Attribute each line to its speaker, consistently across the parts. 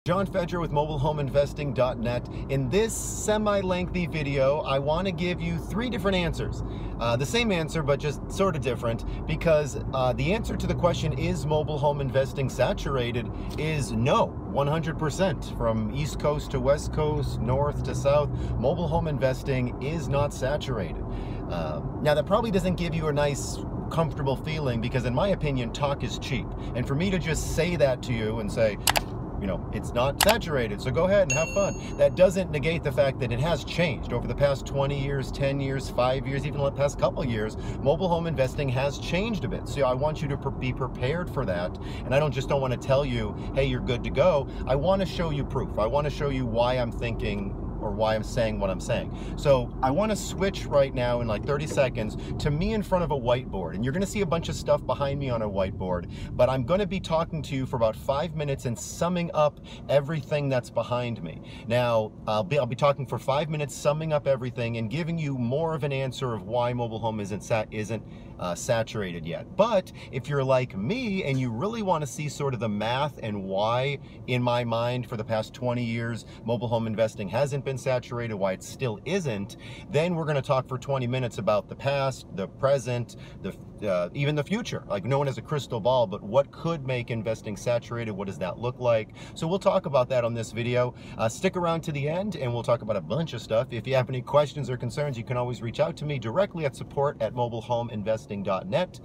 Speaker 1: John Fedro with mobilehomeinvesting.net. In this semi-lengthy video, I want to give you three different answers. The same answer, but just sort of different, because the answer to the question, is mobile home investing saturated, is no, 100%. From East Coast to West Coast, North to South, mobile home investing is not saturated. Now, that probably doesn't give you a nice, comfortable feeling, because in my opinion, talk is cheap. And for me to just say that to you and say, you know, it's not saturated, so go ahead and have fun, that doesn't negate the fact that it has changed over the past 20 years, 10 years, 5 years, even the past couple of years. Mobile home investing has changed a bit. So I want you to be prepared for that. And I don't want to tell you, hey, you're good to go. I want to show you proof. I want to show you why I'm thinking, or why I'm saying what I'm saying. So I want to switch right now in like 30 seconds to me in front of a whiteboard. And you're going to see a bunch of stuff behind me on a whiteboard, but I'm going to be talking to you for about 5 minutes and summing up everything that's behind me. Now, I'll be talking for 5 minutes, summing up everything and giving you more of an answer of why mobile home isn't saturated yet. But if you're like me and you really want to see sort of the math and why, in my mind, for the past 20 years, mobile home investing hasn't been saturated, why it still isn't, then we're going to talk for 20 minutes about the past, the present, even the future. Like, no one has a crystal ball, but what could make investing saturated? What does that look like? So we'll talk about that on this video. Stick around to the end and we'll talk about a bunch of stuff. If you have any questions or concerns, you can always reach out to me directly at support@mobilehomeinvesting.net.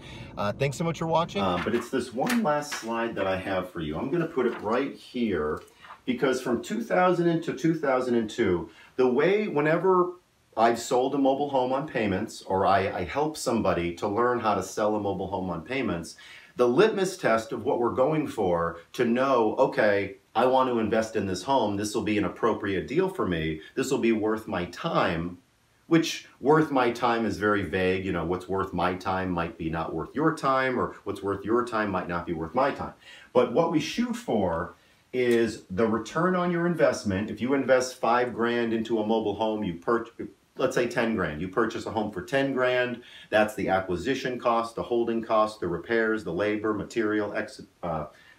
Speaker 1: Thanks so much for watching. But it's this one last slide that I have for you. I'm going to put it right here, because from 2000 to 2002, the way, whenever I've sold a mobile home on payments, or I help somebody to learn how to sell a mobile home on payments, the litmus test of what we're going for to know, okay, I want to invest in this home, this will be an appropriate deal for me, this will be worth my time, which worth my time is very vague. You know, what's worth my time might be not worth your time, or what's worth your time might not be worth my time. But what we shoot for is the return on your investment. If you invest 5 grand into a mobile home, you purchase, let's say 10 grand, you purchase a home for 10 grand, that's the acquisition cost, the holding cost, the repairs, the labor, material,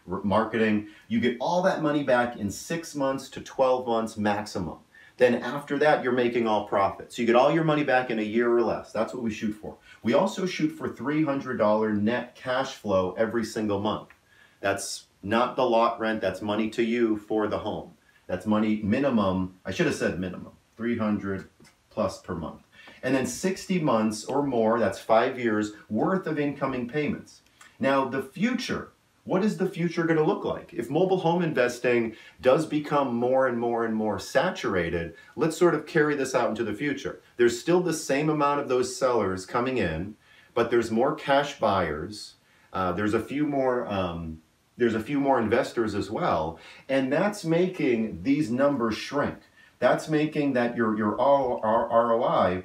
Speaker 1: marketing. You get all that money back in 6 months to 12 months maximum. Then after that, you're making all profit. So you get all your money back in a year or less. That's what we shoot for. We also shoot for $300 net cash flow every single month. That's not the lot rent, that's money to you for the home. That's money minimum, I should have said minimum, 300 plus per month. And then 60 months or more, that's 5 years worth of incoming payments. Now the future, what is the future going to look like? If mobile home investing does become more and more and more saturated, let's sort of carry this out into the future. There's still the same amount of those sellers coming in, but there's more cash buyers. There's a few more investors as well, and that's making these numbers shrink. That's making that your ROI,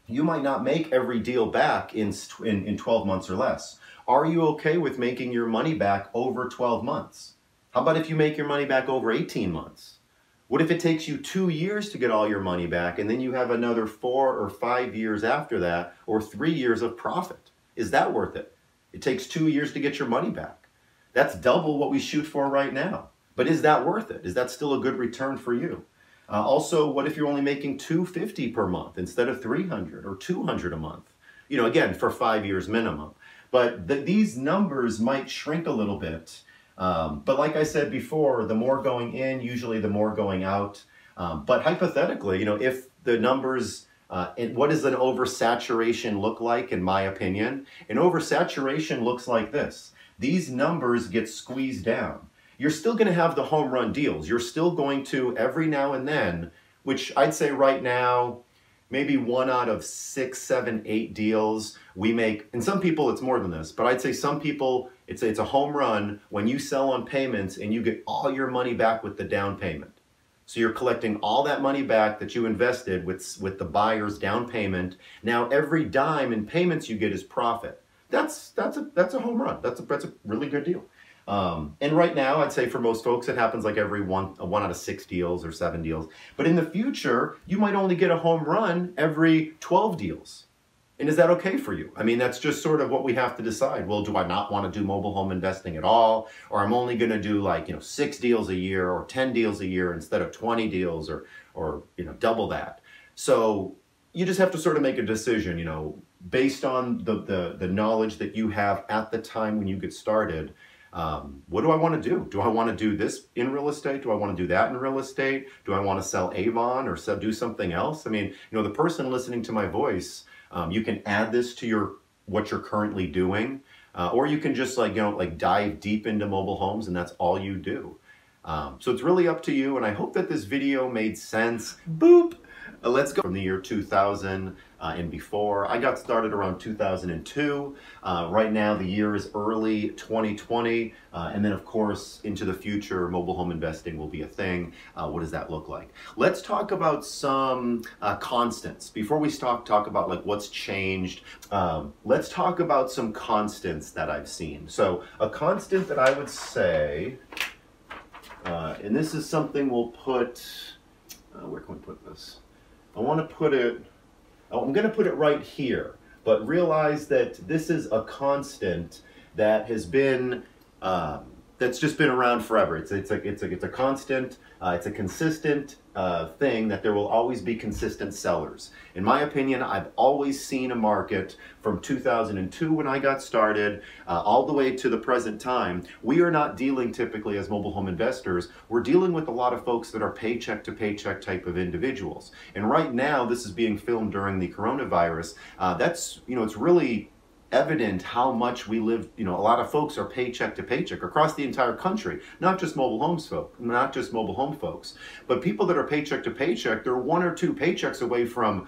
Speaker 1: you might not make every deal back in 12 months or less. Are you okay with making your money back over 12 months? How about if you make your money back over 18 months? What if it takes you 2 years to get all your money back, and then you have another 4 or 5 years after that, or 3 years of profit? Is that worth it? It takes 2 years to get your money back. That's double what we shoot for right now. But is that worth it? Is that still a good return for you? Also, what if you're only making $250 per month instead of $300 or $200 a month? You know, again, for 5 years minimum. But these numbers might shrink a little bit. But like I said before, the more going in, usually the more going out. But hypothetically, you know, if the numbers, what does an oversaturation look like, in my opinion? An oversaturation looks like this. These numbers get squeezed down. You're still going to have the home run deals. You're still going to, every now and then, which I'd say right now, maybe 1 out of 6, 7, 8 deals we make, and some people it's more than this, but I'd say some people, it's a home run when you sell on payments and you get all your money back with the down payment. So you're collecting all that money back that you invested with the buyer's down payment. Now every dime in payments you get is profit. That's a home run. That's a really good deal. And right now, I'd say for most folks, it happens like every 1 out of 6 deals or 7 deals. But in the future, you might only get a home run every 12 deals. And is that okay for you? I mean, that's just sort of what we have to decide. Well, do I not want to do mobile home investing at all? Or I'm only going to do like, 6 deals a year or 10 deals a year instead of 20 deals or double that. So you just have to sort of make a decision, based on the knowledge that you have at the time when you get started. What do I want to do? Do I want to do this in real estate? Do I want to do that in real estate? Do I want to sell Avon or do something else? I mean, the person listening to my voice, you can add this to what you're currently doing, or you can just dive deep into mobile homes and that's all you do. So it's really up to you, and I hope that this video made sense. Boop! Let's go from the year 2000 and before. I got started around 2002. Right now the year is early 2020, and then of course into the future mobile home investing will be a thing. What does that look like? Let's talk about some constants. Before we talk about like what's changed, let's talk about some constants that I've seen. So a constant that I would say, and this is something we'll put, where can we put this? I want to put it, I'm going to put it right here, but realize that this is a constant that has been, that's just been around forever. It's a constant, it's a consistent thing that there will always be consistent sellers. In my opinion, I've always seen a market from 2002 when I got started all the way to the present time. We are not dealing typically as mobile home investors. We're dealing with a lot of folks that are paycheck to paycheck type of individuals. And right now, this is being filmed during the coronavirus. That's, it's really evident how much we live, a lot of folks are paycheck to paycheck across the entire country, not just mobile home folks, but people that are paycheck to paycheck, they're 1 or 2 paychecks away from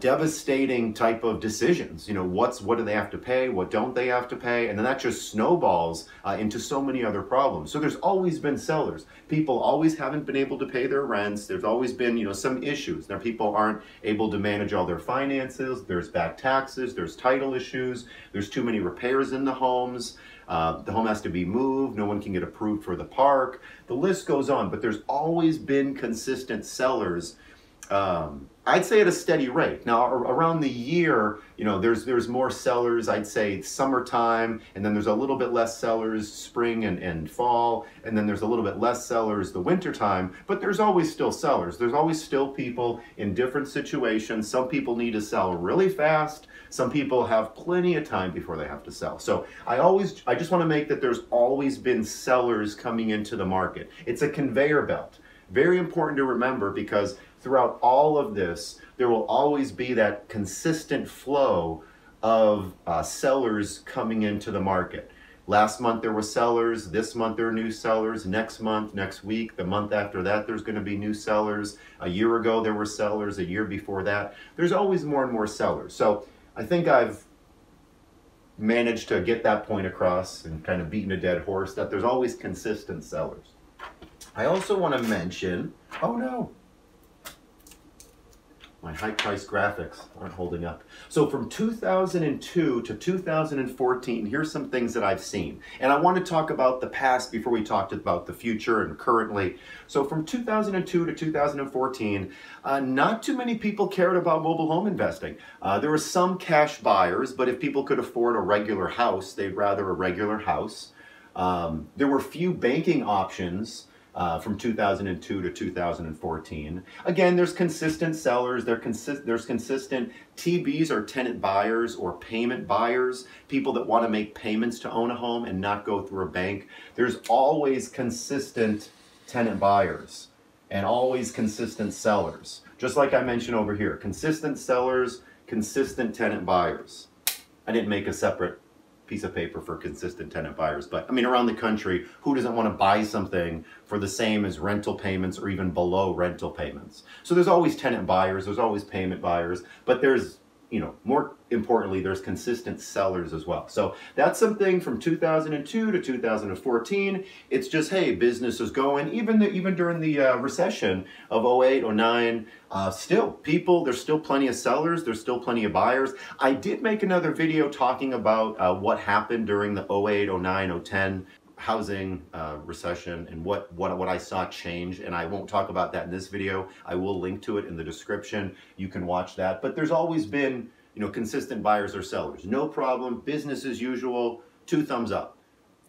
Speaker 1: devastating type of decisions. What do they have to pay? What don't they have to pay? And then that just snowballs into so many other problems. So there's always been sellers. People always haven't been able to pay their rents. There's always been, some issues. Now people aren't able to manage all their finances. There's back taxes. There's title issues. There's too many repairs in the homes. The home has to be moved. No one can get approved for the park. The list goes on, but there's always been consistent sellers. I'd say at a steady rate. Now around the year, there's more sellers, I'd say summertime, and then there's a little bit less sellers spring and fall, and then there's a little bit less sellers the winter time, but there's always still sellers. There's always still people in different situations. Some people need to sell really fast. Some people have plenty of time before they have to sell. So I just want to make that there's always been sellers coming into the market. It's a conveyor belt. Very important to remember, because throughout all of this, there will always be that consistent flow of sellers coming into the market. Last month there were sellers, this month there are new sellers, next month, next week, the month after that there's going to be new sellers. A year ago there were sellers, a year before that. There's always more and more sellers. So I think I've managed to get that point across and kind of beaten a dead horse, that there's always consistent sellers. I also want to mention, oh no, my high-priced graphics aren't holding up. So from 2002 to 2014, here's some things that I've seen. And I want to talk about the past before we talked about the future and currently. So from 2002 to 2014, not too many people cared about mobile home investing. There were some cash buyers, but if people could afford a regular house, they'd rather a regular house. There were few banking options. From 2002 to 2014. Again, there's consistent sellers, there's consistent TBs or tenant buyers or payment buyers, people that want to make payments to own a home and not go through a bank. There's always consistent tenant buyers and always consistent sellers. Just like I mentioned over here, consistent sellers, consistent tenant buyers. I didn't make a separate piece of paper for consistent tenant buyers, but I mean around the country, who doesn't want to buy something for the same as rental payments or even below rental payments? So there's always tenant buyers, there's always payment buyers, but there's, more importantly, there's consistent sellers as well. So that's something from 2002 to 2014. It's just, hey, business is going, even during the recession of 08, 09, there's still plenty of sellers, there's still plenty of buyers. I did make another video talking about what happened during the 08, 09, 010, housing recession and what I saw change, and I won't talk about that in this video. I will link to it in the description. You can watch that. But there's always been, you know, consistent buyers or sellers. No problem, business as usual, 2 thumbs up.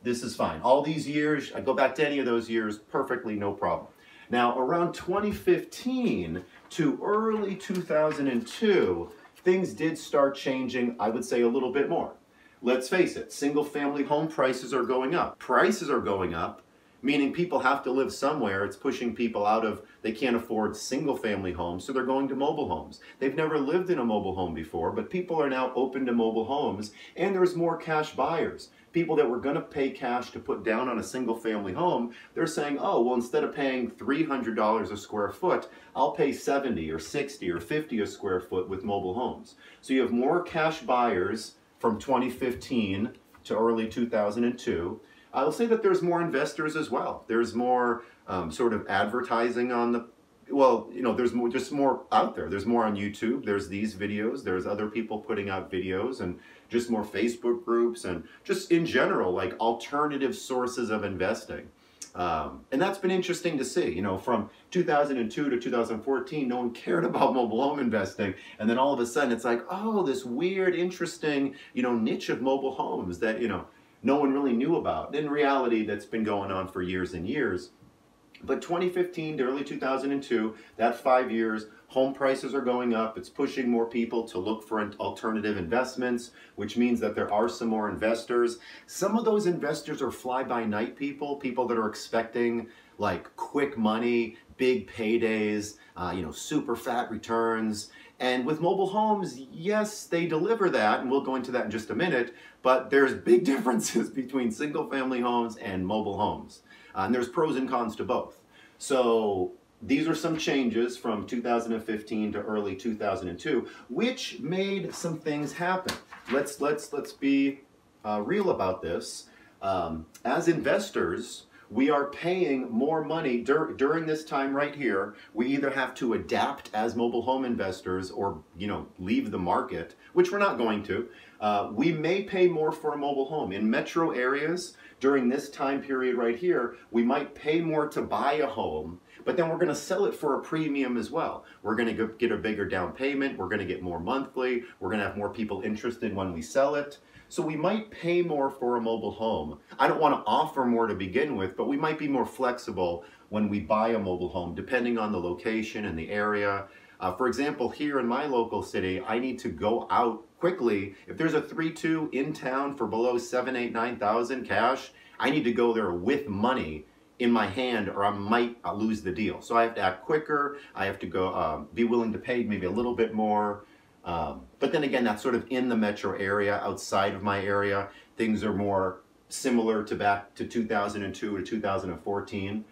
Speaker 1: This is fine. All these years, I go back to any of those years, perfectly no problem. Now, around 2015 to early 2002, things did start changing, I would say, a little bit more. Let's face it, single-family home prices are going up. Prices are going up, meaning people have to live somewhere. It's pushing people out of, they can't afford single-family homes, so they're going to mobile homes. They've never lived in a mobile home before, but people are now open to mobile homes, and there's more cash buyers. People that were going to pay cash to put down on a single-family home, they're saying, oh, well, instead of paying $300 a square foot, I'll pay $70 or $60 or $50 a square foot with mobile homes. So you have more cash buyers from 2015 to early 2002. I'll say that there's more investors as well. There's more sort of advertising on the, well, you know, there's more, just more out there. There's more on YouTube. There's these videos. There's other people putting out videos, and just more Facebook groups, and just in general, like alternative sources of investing. And that's been interesting to see. You know, from 2002 to 2014, no one cared about mobile home investing. And then all of a sudden it's like, oh, this weird, interesting, you know, niche of mobile homes that, you know, no one really knew about. In reality, that's been going on for years and years. But 2015 to early 2002, that 5 years, home prices are going up. It's pushing more people to look for alternative investments, which means that there are some more investors. Some of those investors are fly-by-night people, people that are expecting like quick money, big paydays, you know, super fat returns. And with mobile homes, yes, they deliver that, and we'll go into that in just a minute, but there's big differences between single-family homes and mobile homes. And there's pros and cons to both. So these are some changes from 2015 to early 2002, which made some things happen. Let's be real about this. As investors, we are paying more money during this time right here. We either have to adapt as mobile home investors or, you know, leave the market, which we're not going to. We may pay more for a mobile home. In metro areas, during this time period right here, we might pay more to buy a home, but then we're going to sell it for a premium as well. We're going to get a bigger down payment. We're going to get more monthly. We're going to have more people interested when we sell it. So we might pay more for a mobile home. I don't want to offer more to begin with, but we might be more flexible when we buy a mobile home, depending on the location and the area. For example, here in my local city, I need to go out quickly. If there's a 3-2 in town for below 7, 8, 9,000 cash, I need to go there with money in my hand, or I might lose the deal. So I have to act quicker. I have to go be willing to pay maybe a little bit more. But then again, that's sort of in the metro area. Outside of my area, things are more similar to back to 2002 to 2014.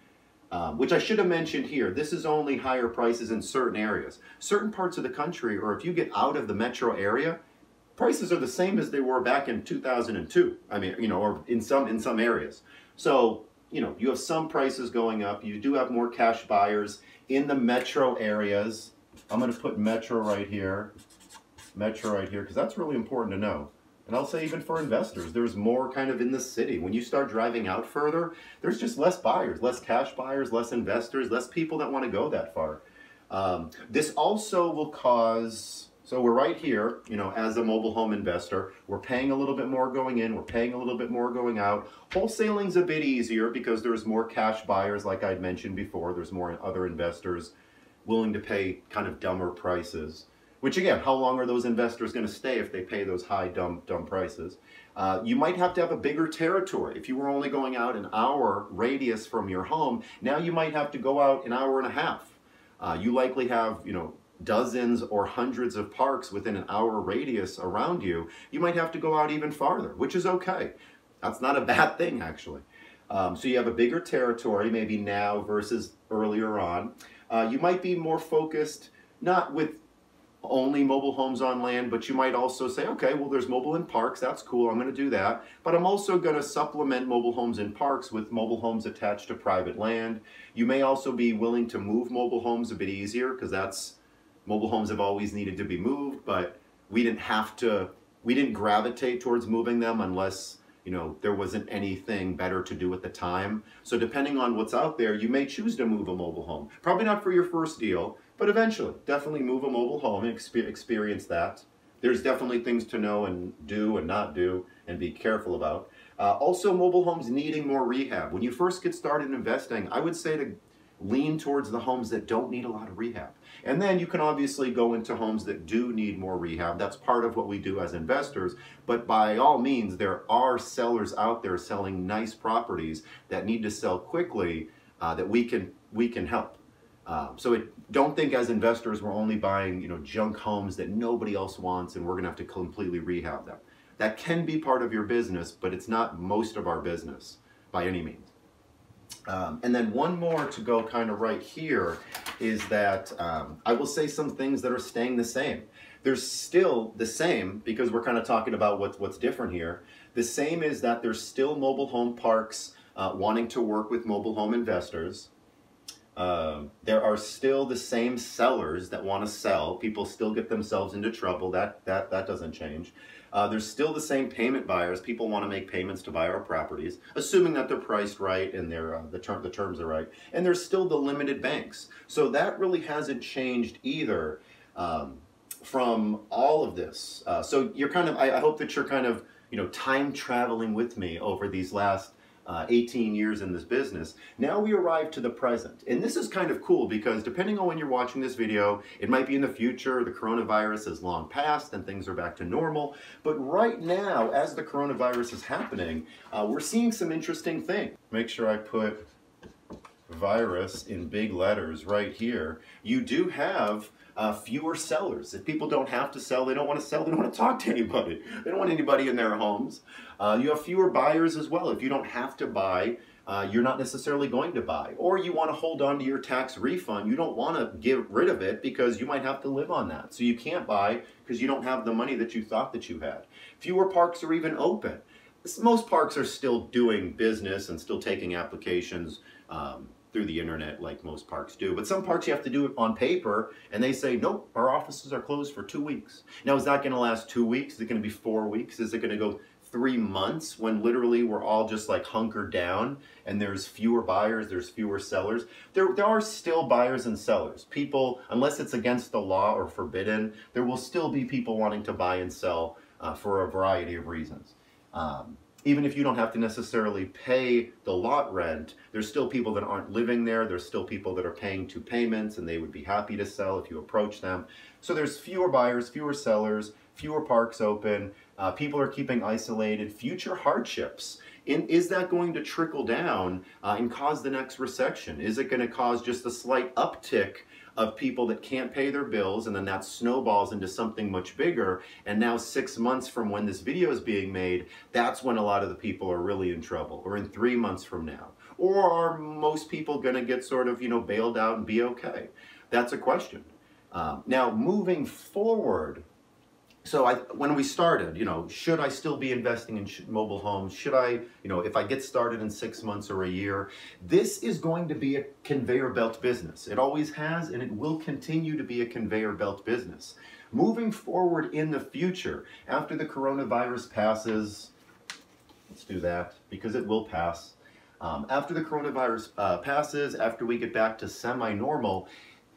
Speaker 1: Which I should have mentioned here, this is only higher prices in certain areas. Certain parts of the country, or if you get out of the metro area, prices are the same as they were back in 2002. I mean, you know, or in some areas. So, you know, you have some prices going up. You do have more cash buyers in the metro areas. I'm going to put metro right here, because that's really important to know. And I'll say even for investors, there's more kind of in the city. When you start driving out further, there's just less buyers, less cash buyers, less investors, less people that want to go that far. This also will cause, so we're right here, you know, as a mobile home investor, we're paying a little bit more going in, we're paying a little bit more going out. Wholesaling's a bit easier because there's more cash buyers, like I'd mentioned before. There's more other investors willing to pay kind of dumber prices. Which again, how long are those investors going to stay if they pay those high, dumb prices? You might have to have a bigger territory. If you were only going out an hour radius from your home, now you might have to go out an hour and a half. You likely have, you know, dozens or hundreds of parks within an hour radius around you. You might have to go out even farther, which is okay. That's not a bad thing, actually. So you have a bigger territory, maybe now versus earlier on. You might be more focused, not with only mobile homes on land, but you might also say, okay, well, there's mobile in parks, that's cool, I'm going to do that, but I'm also going to supplement mobile homes in parks with mobile homes attached to private land. You may also be willing to move mobile homes a bit easier, because mobile homes have always needed to be moved, but we didn't gravitate towards moving them unless, there wasn't anything better to do at the time. So depending on what's out there, you may choose to move a mobile home. Probably not for your first deal, but eventually, definitely move a mobile home and experience that. There's definitely things to know and do and not do and be careful about. Also, mobile homes needing more rehab. When you first get started investing, I would say to lean towards the homes that don't need a lot of rehab. And then you can obviously go into homes that do need more rehab. That's part of what we do as investors. But by all means, there are sellers out there selling nice properties that need to sell quickly that we can help. Don't think as investors we're only buying junk homes that nobody else wants and we're going to have to completely rehab them. That can be part of your business, but it's not most of our business by any means. And then one more to go kind of right here is that I will say some things that are staying the same. They're still the same because we're kind of talking about what's different here. The same is that there's still mobile home parks wanting to work with mobile home investors. There are still the same sellers that want to sell. People still get themselves into trouble. That doesn't change. There's still the same payment buyers. People want to make payments to buy our properties, assuming that they're priced right and the terms are right. And there's still the limited banks. So that really hasn't changed either from all of this. So you're kind of, I hope that you're kind of, time traveling with me over these last 18 years in this business. Now we arrive to the present. And this is kind of cool because depending on when you're watching this video, it might be in the future, the coronavirus has long passed and things are back to normal. But right now, as the coronavirus is happening, we're seeing some interesting things. Make sure I put virus in big letters right here. You do have fewer sellers. If people don't have to sell, they don't want to sell, they don't want to talk to anybody. They don't want anybody in their homes. You have fewer buyers as well. If you don't have to buy, you're not necessarily going to buy. Or you want to hold on to your tax refund. You don't want to get rid of it because you might have to live on that. So you can't buy because you don't have the money that you thought that you had. Fewer parks are even open. Most parks are still doing business and still taking applications through the internet like most parks do. But some parks you have to do it on paper and they say, nope, our offices are closed for 2 weeks. Now, is that going to last 2 weeks? Is it going to be 4 weeks? Is it going to go 3 months when literally we're all just like hunkered down and there's fewer buyers, there's fewer sellers? There are still buyers and sellers. People, unless it's against the law or forbidden, there will still be people wanting to buy and sell for a variety of reasons. Even if you don't have to necessarily pay the lot rent, there's still people that aren't living there. There's still people that are paying 2 payments and they would be happy to sell if you approach them. So there's fewer buyers, fewer sellers, fewer parks open. People are keeping isolated. Future hardships. Is that going to trickle down and cause the next recession? Is it going to cause just a slight uptick of people that can't pay their bills, and then that snowballs into something much bigger, and now 6 months from when this video is being made, that's when a lot of the people are really in trouble, or in 3 months from now? Or are most people going to get sort of, bailed out and be okay? That's a question. Now, moving forward, so when we started, should I still be investing in mobile homes? Should I, if I get started in 6 months or a year? This is going to be a conveyor belt business. It always has, and it will continue to be a conveyor belt business. Moving forward in the future, after the coronavirus passes, let's do that, because it will pass. After the coronavirus passes, after we get back to semi-normal,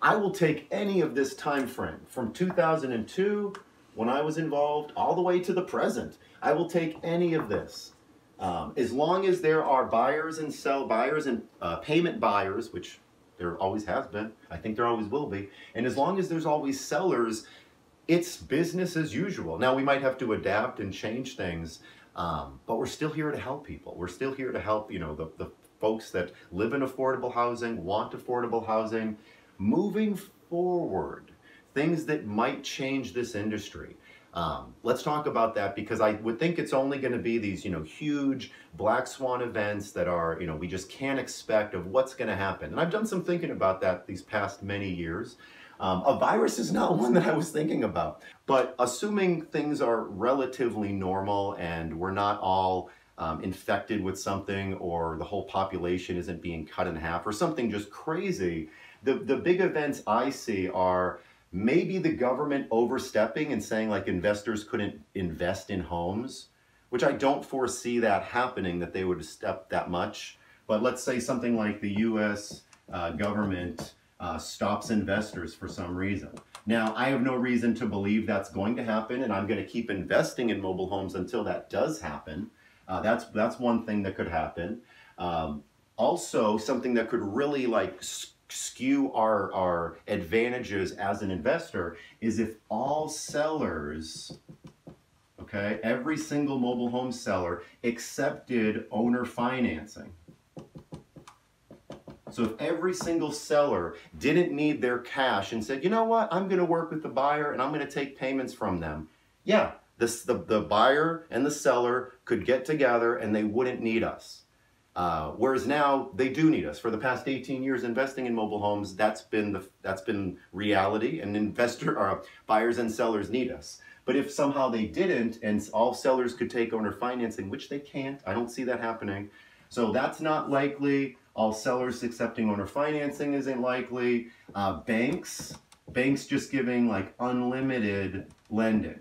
Speaker 1: I will take any of this time frame from 2002, when I was involved, all the way to the present. I will take any of this. As long as there are buyers and payment buyers, which there always has been, I think there always will be, and as long as there's always sellers, it's business as usual. Now, we might have to adapt and change things, but we're still here to help people. We're still here to help, the folks that live in affordable housing, want affordable housing. Moving forward, things that might change this industry. Let's talk about that, because I would think it's only going to be these, huge black swan events that are, we just can't expect of what's going to happen. And I've done some thinking about that these past many years. A virus is not one that I was thinking about, but assuming things are relatively normal and we're not all infected with something, or the whole population isn't being cut in half or something just crazy, the big events I see are maybe the government overstepping and saying like investors couldn't invest in homes. which I don't foresee that happening, that they would step that much. But let's say something like the U.S. Government stops investors for some reason. Now, I have no reason to believe that's going to happen, and I'm going to keep investing in mobile homes until that does happen. That's one thing that could happen. Also, something that could really like skew our advantages as an investor is if all sellers, okay, every single mobile home seller accepted owner financing. So if every single seller didn't need their cash and said, you know what, I'm going to work with the buyer and I'm going to take payments from them. Yeah, the buyer and the seller could get together and they wouldn't need us. Whereas now they do need us. For the past 18 years investing in mobile homes, that's been reality, and buyers and sellers need us. But if somehow they didn't and all sellers could take owner financing, which they can't, I don't see that happening. So that's not likely. All sellers accepting owner financing isn't likely. Banks just giving like unlimited lending.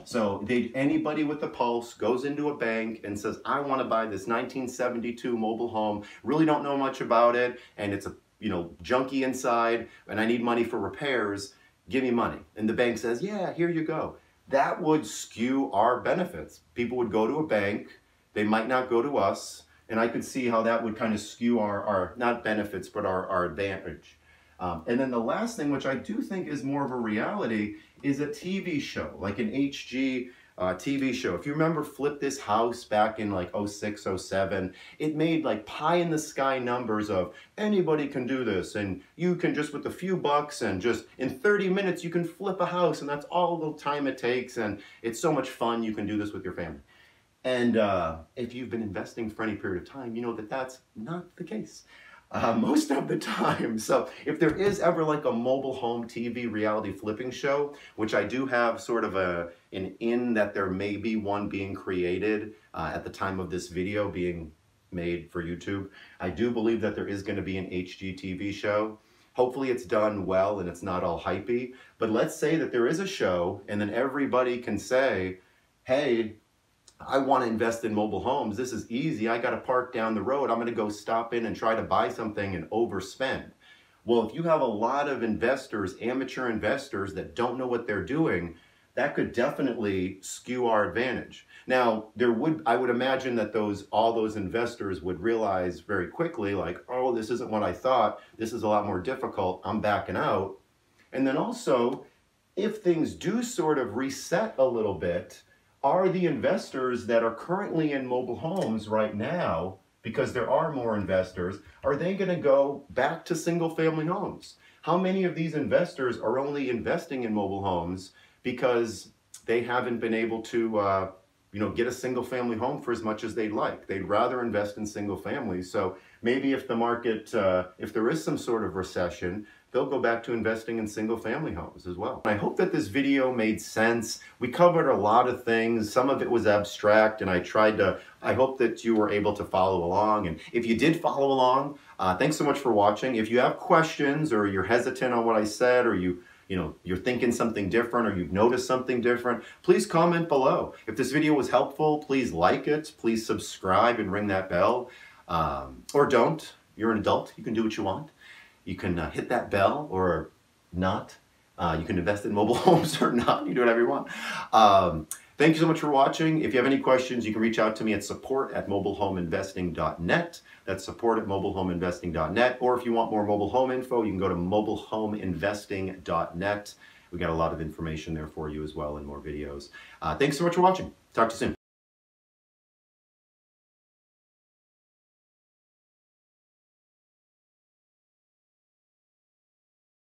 Speaker 1: So anybody with a pulse goes into a bank and says, I want to buy this 1972 mobile home, really don't know much about it, and it's a junky inside, and I need money for repairs, give me money. And the bank says, yeah, here you go. That would skew our benefits. People would go to a bank, they might not go to us, and I could see how that would kind of skew our not benefits, but our advantage. And then the last thing, which I do think is more of a reality, is a TV show, like an HG TV show. If you remember Flip This House back in like 06, 07, it made like pie in the sky numbers of anybody can do this, and you can just with a few bucks and just in 30 minutes you can flip a house, and that's all the time it takes, and it's so much fun, you can do this with your family. And if you've been investing for any period of time, you know that that's not the case. Most of the time. So if there is ever like a mobile home TV reality flipping show, which I do have sort of an in that there may be one being created at the time of this video being made for YouTube, I do believe that there is going to be an HGTV show. Hopefully it's done well and it's not all hypey, but let's say that there is a show and then everybody can say, hey, I want to invest in mobile homes. This is easy. I got to park down the road. I'm going to go stop in and try to buy something and overspend. Well, if you have a lot of investors, amateur investors that don't know what they're doing, that could definitely skew our advantage. Now, I would imagine that all those investors would realize very quickly, like, oh, this isn't what I thought. This is a lot more difficult. I'm backing out. And then also, if things do sort of reset a little bit, are the investors that are currently in mobile homes right now, because there are more investors, are they going to go back to single family homes? How many of these investors are only investing in mobile homes because they haven't been able to get a single family home for as much as they'd like? They'd rather invest in single families. So maybe if the market, if there is some sort of recession, they'll go back to investing in single family homes as well. I hope that this video made sense. We covered a lot of things. Some of it was abstract, and I hope that you were able to follow along. And if you did follow along, thanks so much for watching. If you have questions or you're hesitant on what I said, or you're thinking something different, or you've noticed something different, please comment below. If this video was helpful, please like it, please subscribe and ring that bell, or don't. You're an adult, you can do what you want. You can hit that bell or not. You can invest in mobile homes or not. You do whatever you want. Thank you so much for watching. If you have any questions, you can reach out to me at support@mobilehomeinvesting.net. That's support@mobilehomeinvesting.net. Or if you want more mobile home info, you can go to mobilehomeinvesting.net. We got a lot of information there for you as well and more videos. Thanks so much for watching. Talk to you soon.